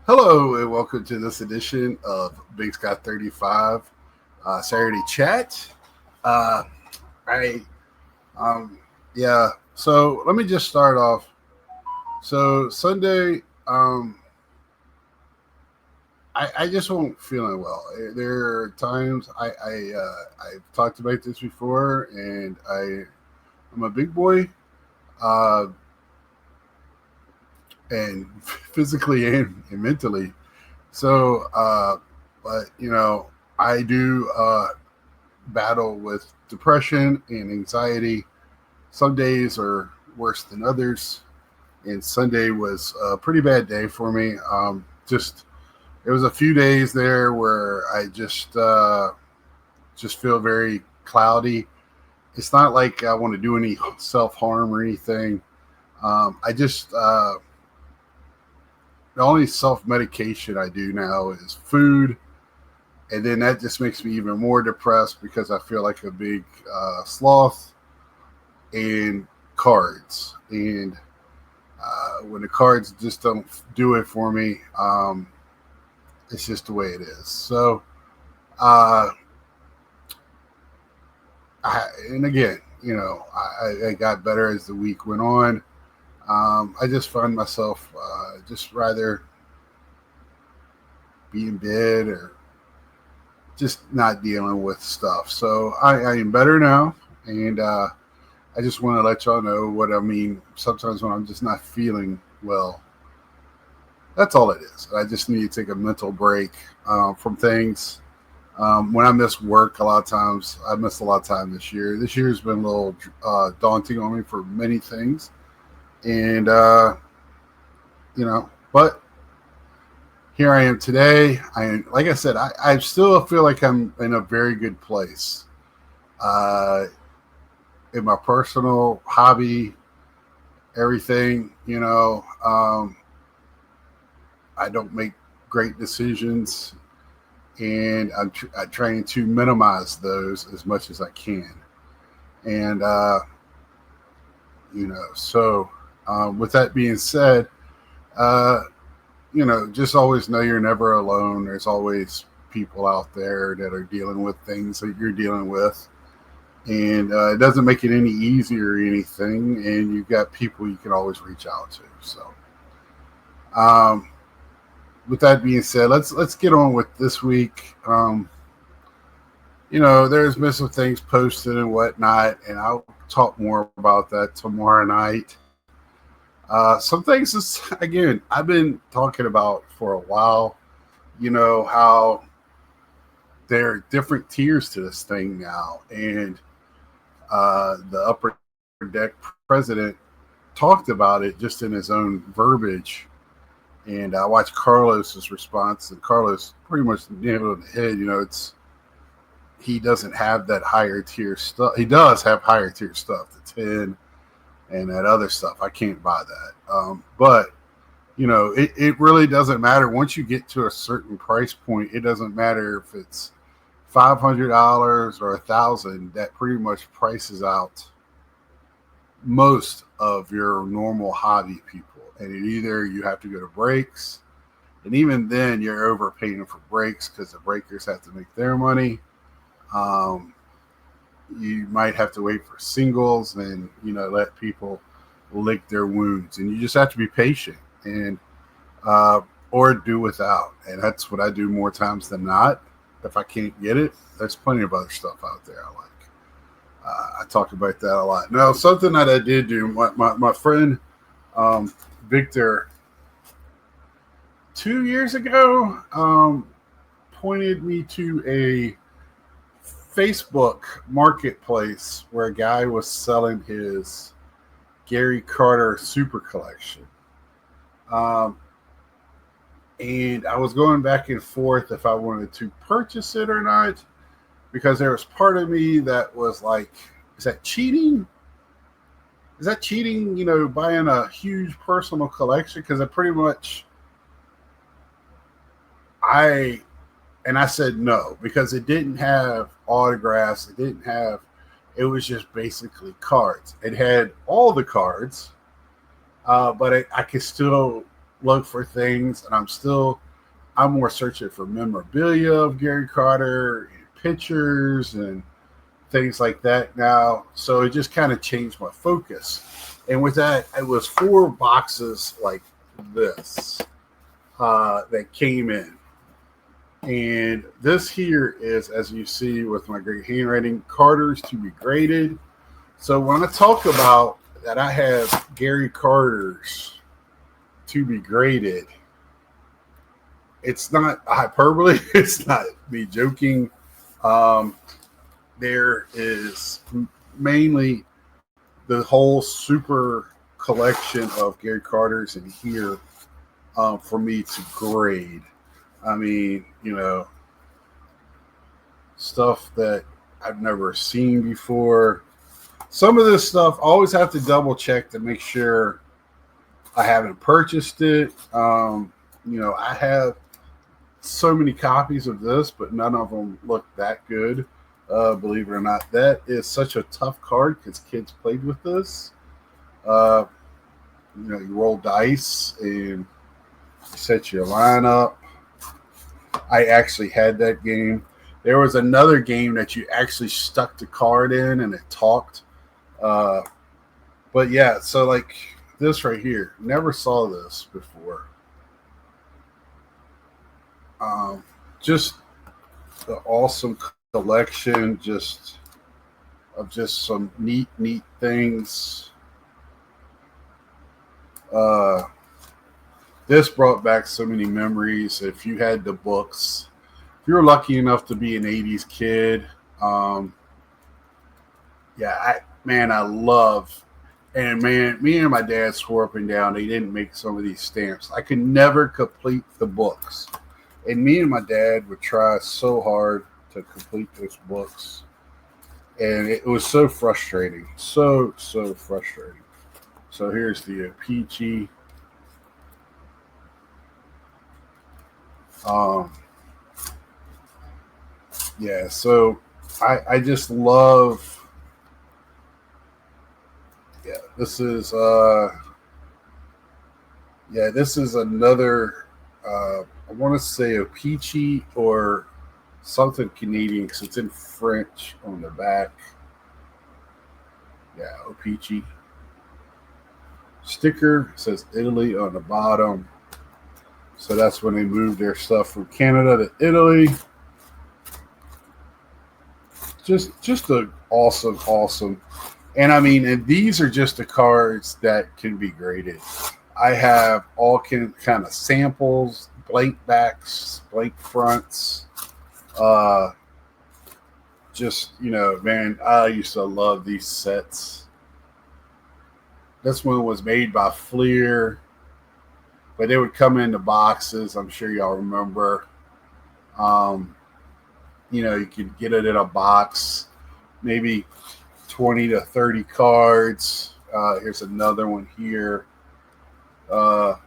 Hello and welcome to this edition of Big Sky 35 Saturday Chat. Uh, I yeah. So let me just start off. So Sunday, I just won't feeling well. There are times I've talked about this before, and I'm a big boy, uh, and physically and mentally. So, but I do battle with depression and anxiety. Some days are worse than others, and Sunday was a pretty bad day for me. Just It was a few days there where I just feel very cloudy. It's not like I want to do any self harm or anything. I just The only self medication I do now is food, and then that just makes me even more depressed because I feel like a big sloth, and cards. And when the cards just don't do it for me, it's just the way it is. So, uh, and again, I got better as the week went on. I just find myself just rather be in bed or just not dealing with stuff. So I am better now, and I just want to let y'all know what I mean. Sometimes when I'm just not feeling well, that's all it is. I just need to take a mental break from things. When I miss work, a lot of times I missed a lot of time this year. This year has been a little daunting on me for many things, and but here I am today. Like I said, I still feel like I'm in a very good place uh, in my personal hobby, everything. I don't make great decisions, and I'm trying to minimize those as much as I can. And with that being said, uh, just always know you're never alone. There's always people out there that are dealing with things that you're dealing with, and it doesn't make it any easier or anything. And you've got people you can always reach out to. So, um, with that being said, let's get on with this week. There's been some things posted and whatnot, and I'll talk more about that tomorrow night. Some things is again I've been talking about for a while. How there are different tiers to this thing now, and the upper deck president talked about it just in his own verbiage. And I watched Carlos's response, and Carlos pretty much nailed it on the head. He doesn't have that higher tier stuff. He does have higher tier stuff, the 10 and that other stuff. I can't buy that. But it really doesn't matter once you get to a certain price point. It doesn't matter if it's $500 or 1,000. That pretty much prices out most of your normal hobby people. And either you have to go to breaks, and even then you're overpaying for breaks because the breakers have to make their money. Um, you might have to wait for singles and let people lick their wounds, and you just have to be patient and uh, or do without. And that's what I do more times than not. If I can't get it, there's plenty of other stuff out there I like. I talk about that a lot. Now, something that I did do, my friend Victor 2 years ago pointed me to a Facebook marketplace where a guy was selling his Gary Carter Super Collection. Um, and I was going back and forth if I wanted to purchase it or not, because there was part of me that was like, is that cheating? Is that cheating, buying a huge personal collection? Because I pretty much, I, and I said no, because it didn't have autographs. It was just basically cards. It had all the cards, but I could still look for things, and I'm more searching for memorabilia of Gary Carter, pictures, and things like that now. So it just kind of changed my focus. And with that, it was 4 boxes like this that came in. And this here is, as you see with my great handwriting, Carter's to be graded. So when I talk about that, I have Gary Carter's to be graded. It's not hyperbole. It's not me joking. There is mainly the whole super collection of Gary Carter's in here for me to grade. I mean, stuff that I've never seen before. Some of this stuff, I always have to double check to make sure I haven't purchased it. I have so many copies of this, but none of them look that good. Believe it or not, that is such a tough card because kids played with this. You roll dice and set your lineup. I actually had that game. There was another game that you actually stuck the card in and it talked. But yeah, so like this right here, never saw this before. Just the awesome collection, just some neat things. This brought back so many memories. If you had the books, if you were lucky enough to be an 80s kid, I love, and man, me and my dad swore up and down they didn't make some of these stamps. I could never complete the books. And me and my dad would try so hard to complete those books. And it was so frustrating. So frustrating. So here's the Peachy. So I just love, this is another, I want to say a Peachy or something Canadian because it's in French on the back. Yeah, O-Peachy. Sticker says Italy on the bottom. So that's when they moved their stuff from Canada to Italy. Just a awesome. And I mean, and these are just the cards that can be graded. I have all kind of samples, blank backs, blank fronts. Man, I used to love these sets. This one was made by Fleer, but it would come in the boxes. I'm sure y'all remember. You could get it in a box, maybe 20 to 30 cards. Here's another one here. And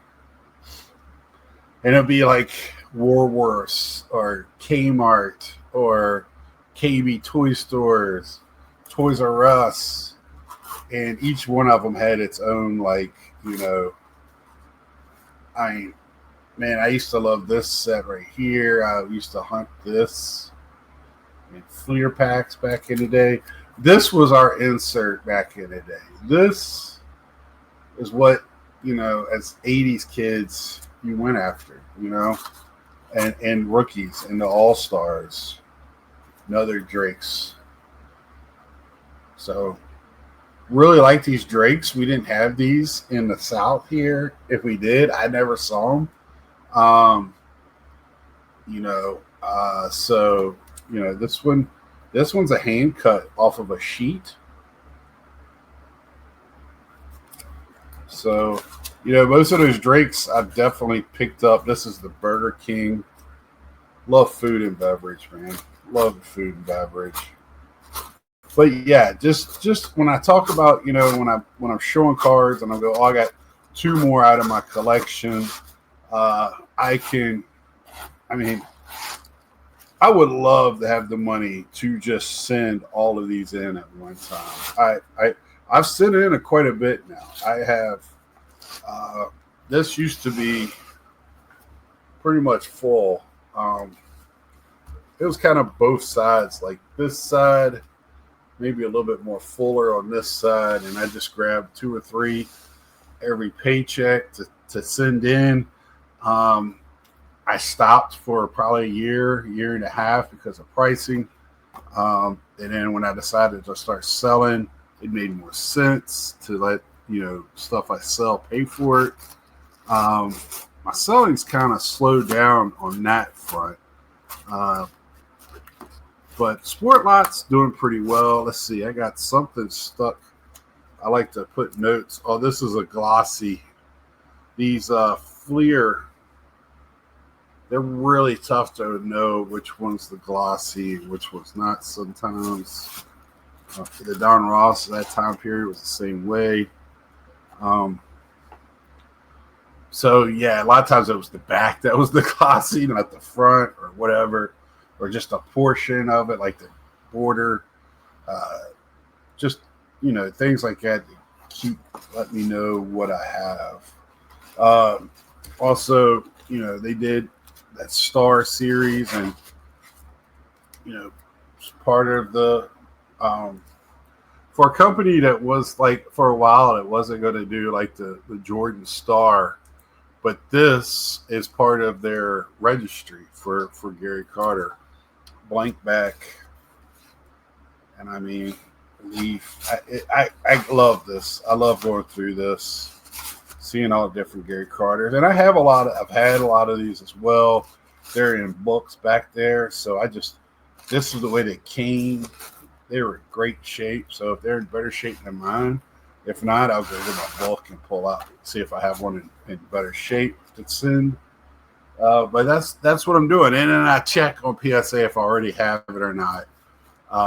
it'll be like Woolworths or Kmart or KB Toy Stores, Toys R Us, and each one of them had its own, I used to love this set right here. I used to hunt this in Fleer packs back in the day. This was our insert back in the day. This is what, as 80s kids, you went after, and rookies and the All-Stars and other Drakes. So really like these Drakes. We didn't have these in the South here. If we did, I never saw them. This one's a hand cut off of a sheet. So, most of those Drakes I've definitely picked up. This is the Burger King. Love food and beverage, man. Love food and beverage. But yeah, just when I talk about, when I'm showing cards and I go, I got 2 more out of my collection. I would love to have the money to just send all of these in at one time. I've sent in quite a bit now. I have this used to be pretty much full. It was kind of both sides. Like this side, maybe a little bit more fuller on this side, and I just grabbed 2 or 3 every paycheck to send in. Um, I stopped for probably a year and a half because of pricing. And then when I decided to start selling, it made more sense to let stuff I sell pay for it. Um, my selling's kind of slowed down on that front. Uh, but Sport Lot's doing pretty well. Let's see, I got something stuck. I like to put notes. Oh, this is a glossy. These Fleer, they're really tough to know which one's the glossy, which one's not sometimes. The Don Ross, that time period was the same way. So, yeah, a lot of times it was the back that was the glossy, not the front or whatever, or just a portion of it, like the border. Just, things like that to let me know what I have. Also, they did that Star series, and, part of the for a company that was like, for a while, it wasn't going to do like the Jordan Star, but this is part of their registry for Gary Carter. Blank back, and I mean, I love this. I love going through this, seeing all the different Gary Carters, and I've had a lot of these as well. They're in books back there, so this is the way they came. They were in great shape, so if they're in better shape than mine, if not, I'll go to my book and pull out, see if I have one in better shape to send. But that's what I'm doing, and then I check on PSA if I already have it or not.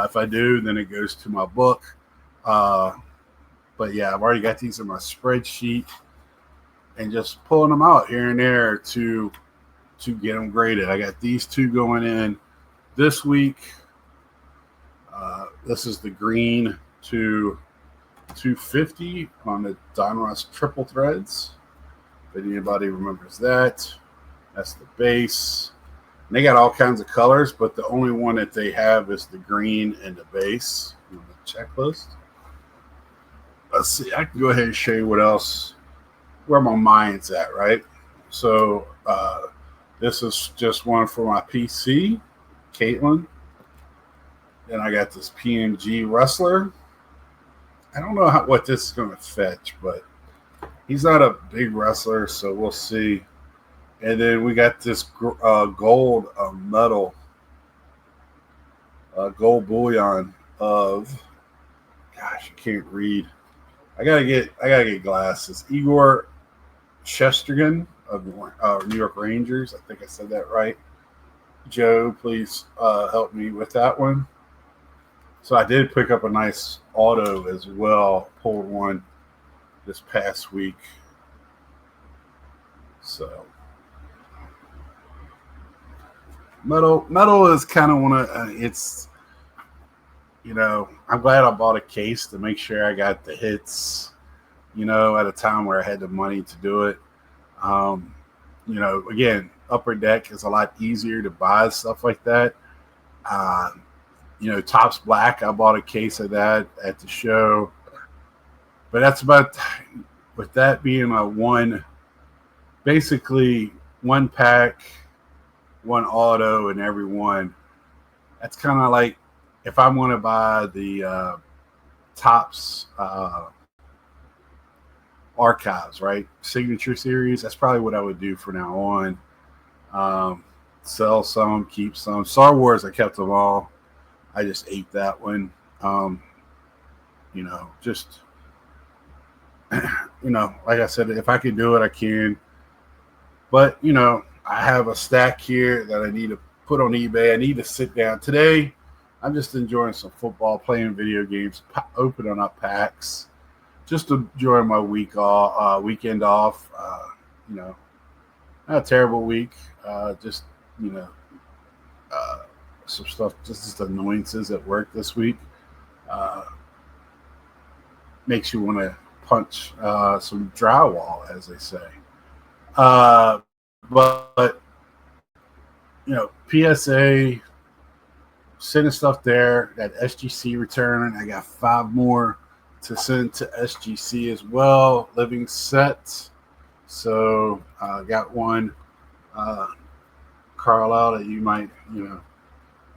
If I do, then it goes to my book. But yeah, I've already got these in my spreadsheet, and just pulling them out here and there to get them graded. I got these 2 going in this week. This is the green to 250 on the Donruss triple threads. If anybody remembers that, that's the base. And they got all kinds of colors, but the only one that they have is the green and the base on the checklist. Let's see, I can go ahead and show you where my mind's at, right? So this is just one for my PC, Caitlin. Then I got this PMG wrestler. I don't know what this is going to fetch, but he's not a big wrestler, so we'll see. And then we got this gold medal, gold bullion of, gosh, I can't read. I gotta get glasses. Igor Shesterkin of New York Rangers. I think I said that right. Joe, please help me with that one. So I did pick up a nice auto as well. Pulled one this past week. So metal is kind of one of it's. I'm glad I bought a case to make sure I got the hits. At a time where I had the money to do it. Again, Upper Deck is a lot easier to buy stuff like that. Topps Black, I bought a case of that at the show. But that's about, with that being basically one pack, one auto, and every one. That's kind of like if I'm going to buy the Topps Archives, right? Signature series. That's probably what I would do from now on. Sell some, keep some. Star Wars, I kept them all. I just ate that one. Just, like I said, if I could do it, I can. But, I have a stack here that I need to put on eBay. I need to sit down. Today, I'm just enjoying some football, playing video games, opening up packs, just enjoying my weekend off. Not a terrible week. Some stuff, just annoyances at work this week. Makes you want to punch some drywall, as they say. Uh, but PSA sending stuff there. That SGC return. I got 5 more to send to SGC as well. Living sets. So got one Carlisle that you might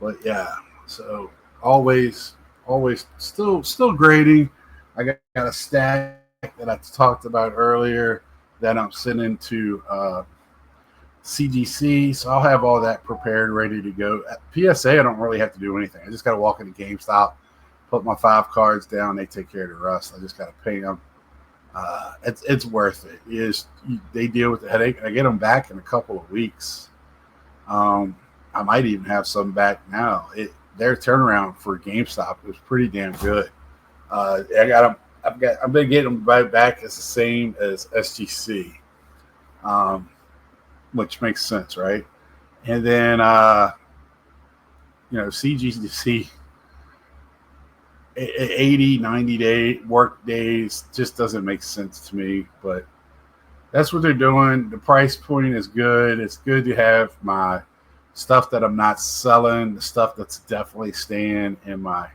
but yeah. So always still grading. I got a stack that I talked about earlier that I'm sending to CGC, so I'll have all that prepared, ready to go. At PSA, I don't really have to do anything. I just got to walk into GameStop, put my 5 cards down. They take care of the rest. I just got to pay them. It's worth it. They deal with the headache. I get them back in a couple of weeks. I might even have some back now. Their turnaround for GameStop was pretty damn good. I got them. I've been getting them right back as the same as SGC. Which makes sense, right? And then, CGC, 80, 90-day work days just doesn't make sense to me. But that's what they're doing. The price point is good. It's good to have my stuff that I'm not selling, the stuff that's definitely staying in my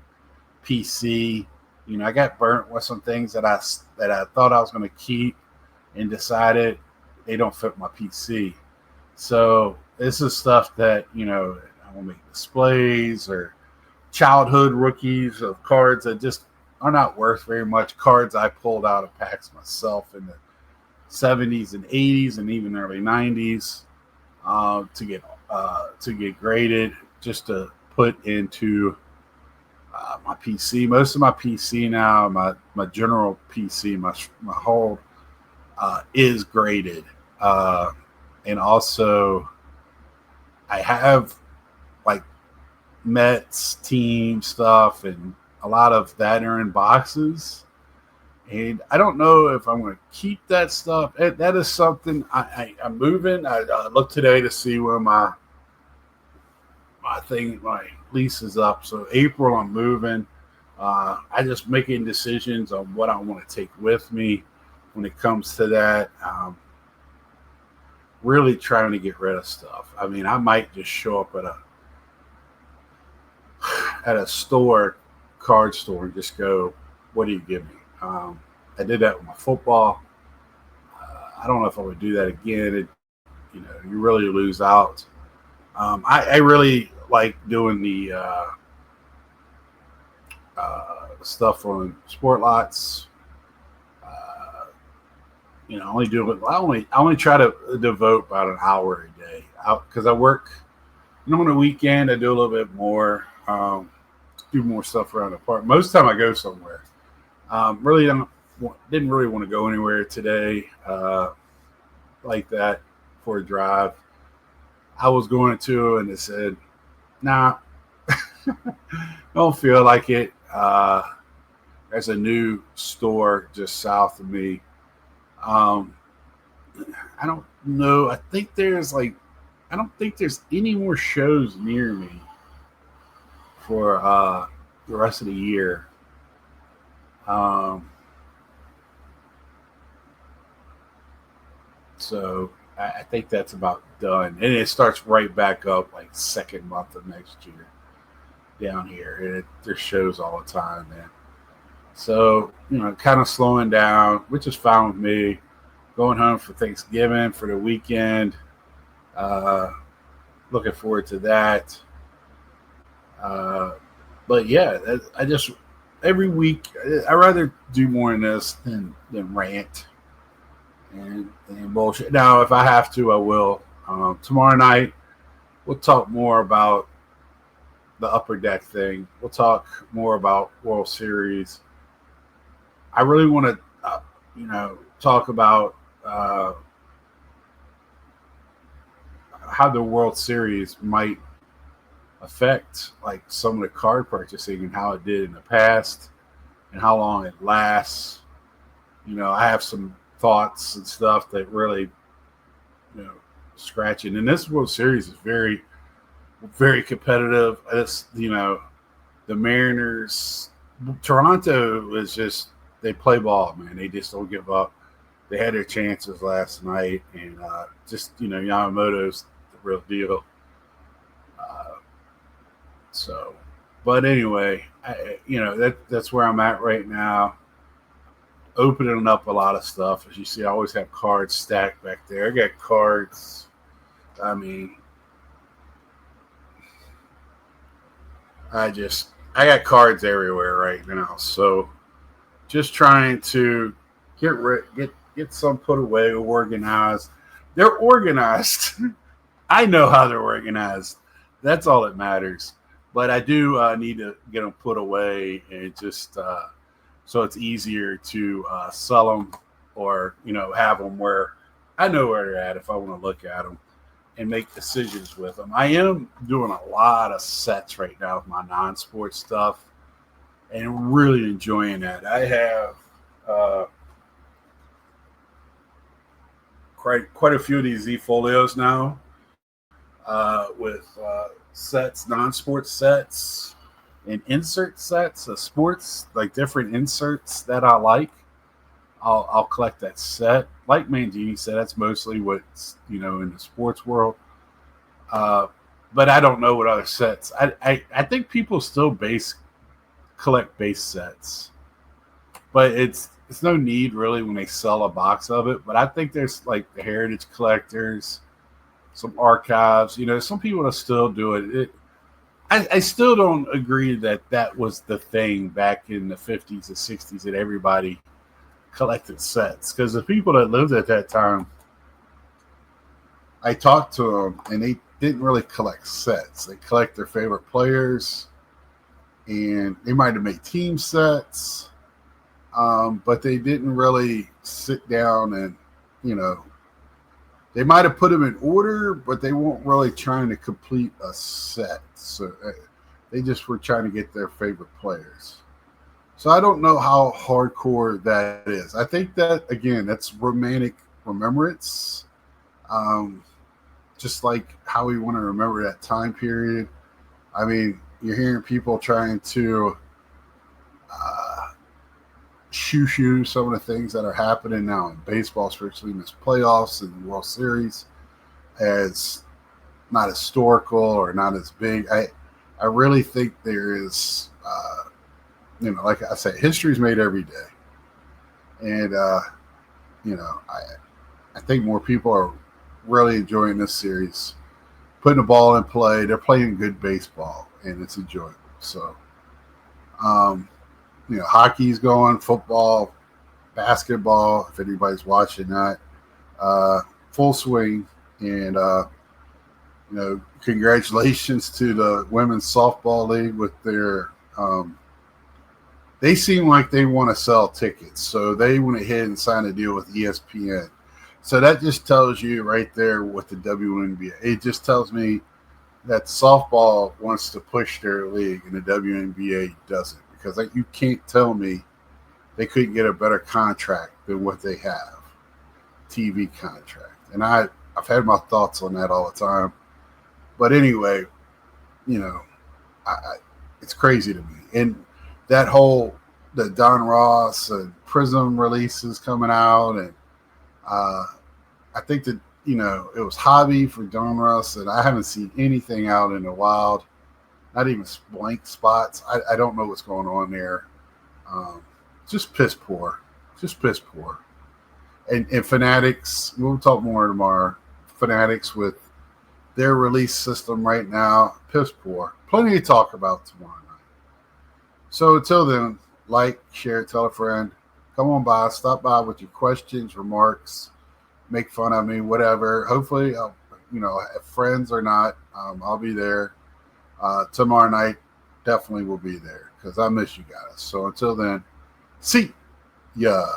PC. I got burnt with some things that I thought I was going to keep and decided they don't fit my PC. So this is stuff that, I want to make displays or childhood rookies of cards that just are not worth very much. Cards I pulled out of packs myself in the 70s and 80s and even early 90s to get graded, just to put into my PC. Most of my PC now, my general PC, my whole is graded. And also, I have like Mets team stuff, and a lot of that are in boxes. And I don't know if I'm going to keep that stuff. That is something I'm moving. I looked today to see where my lease is up. So April, I'm moving. I just making decisions on what I want to take with me when it comes to that. Really trying to get rid of stuff. I mean, I might just show up at a store, card store, and just go, "What do you give me?" I did that with my football. I don't know if I would do that again. You really lose out. I really like doing the stuff on Sport Lots. I only try to devote about an hour a day because I work. On the weekend, I do a little bit more, do more stuff around the park. Most of the time, I go somewhere. Didn't really want to go anywhere today like that for a drive. I was going to, and it said, "Nah, don't feel like it." There's a new store just south of me. I don't know. I don't think there's any more shows near me for the rest of the year. So I think that's about done, and it starts right back up like second month of next year down here. And there's shows all the time, man. So kind of slowing down, which is fine with me. Going home for Thanksgiving for the weekend. Looking forward to that. But yeah, I just every week I rather do more in this than rant and bullshit. Now, if I have to, I will. Tomorrow night we'll talk more about the Upper Deck thing. We'll talk more about World Series. I really want to, talk about how the World Series might affect like some of the card purchasing and how it did in the past and how long it lasts. I have some thoughts and stuff that really, scratching. And this World Series is very, very competitive. The Mariners, Toronto is just, they play ball, man. They just don't give up. they had their chances last night, and just Yamamoto's the real deal. Uh, so, but anyway, that's where I'm at right now. Opening up a lot of stuff. As you see, I always have cards stacked back there. I got cards. I mean, I got cards everywhere right now. So just trying to get some put away, organized. They're organized. I know how they're organized. That's all that matters. But I do need to get them put away and just so it's easier to sell them or have them where I know where they're at if I want to look at them and make decisions with them. I am doing a lot of sets right now with my non-sports stuff and really enjoying that. I have uh, quite a few of these Z folios now with sets, non-sports sets, and insert sets of sports, like different inserts that I like. I'll collect that set. Like Mangini said, that's mostly what's in the sports world. Uh, but I don't know what other sets. I think people still collect base sets, but it's no need really when they sell a box of it. But I think there's like the heritage collectors, some archives. Some people that still do it. I still don't agree that was the thing back in the 50s and 60s that everybody collected sets because the people that lived at that time, I talked to them and they didn't really collect sets. They collect their favorite players and they might have made team sets, but they didn't really sit down and, you know, they might have put them in order, but they weren't really trying to complete a set. So they just were trying to get their favorite players. So I don't know how hardcore that is. I think that, again, that's romantic remembrance. Um, just like how we want to remember that time period. I mean, you're hearing people trying to shoo some of the things that are happening now in baseball, especially in this playoffs and the World Series, as not historical or not as big. I really think there is, like I said, history's made every day, and I think more people are really enjoying this series, putting the ball in play. They're playing good baseball, and it's enjoyable. So, hockey's going, football, basketball. If anybody's watching that, full swing, and congratulations to the women's softball league with their. They seem like they want to sell tickets, so they went ahead and signed a deal with ESPN. So that just tells you right there with the WNBA. It just tells me that softball wants to push their league and the WNBA doesn't, because you can't tell me they couldn't get a better contract than what they have, TV contract. And I've had my thoughts on that all the time. But anyway, it's crazy to me. And that the Don Ross and Prism releases coming out, and I think that it was hobby for Don Ross, and I haven't seen anything out in the wild, not even blank spots. I don't know what's going on there. Just piss poor, And Fanatics, we'll talk more tomorrow. Fanatics with their release system right now, piss poor. Plenty to talk about tomorrow night. So until then, like, share, tell a friend. Come on by, stop by with your questions, remarks, make fun of me, whatever. Hopefully, if friends or not, I'll be there. Tomorrow night, definitely will be there because I miss you guys. So until then, see ya.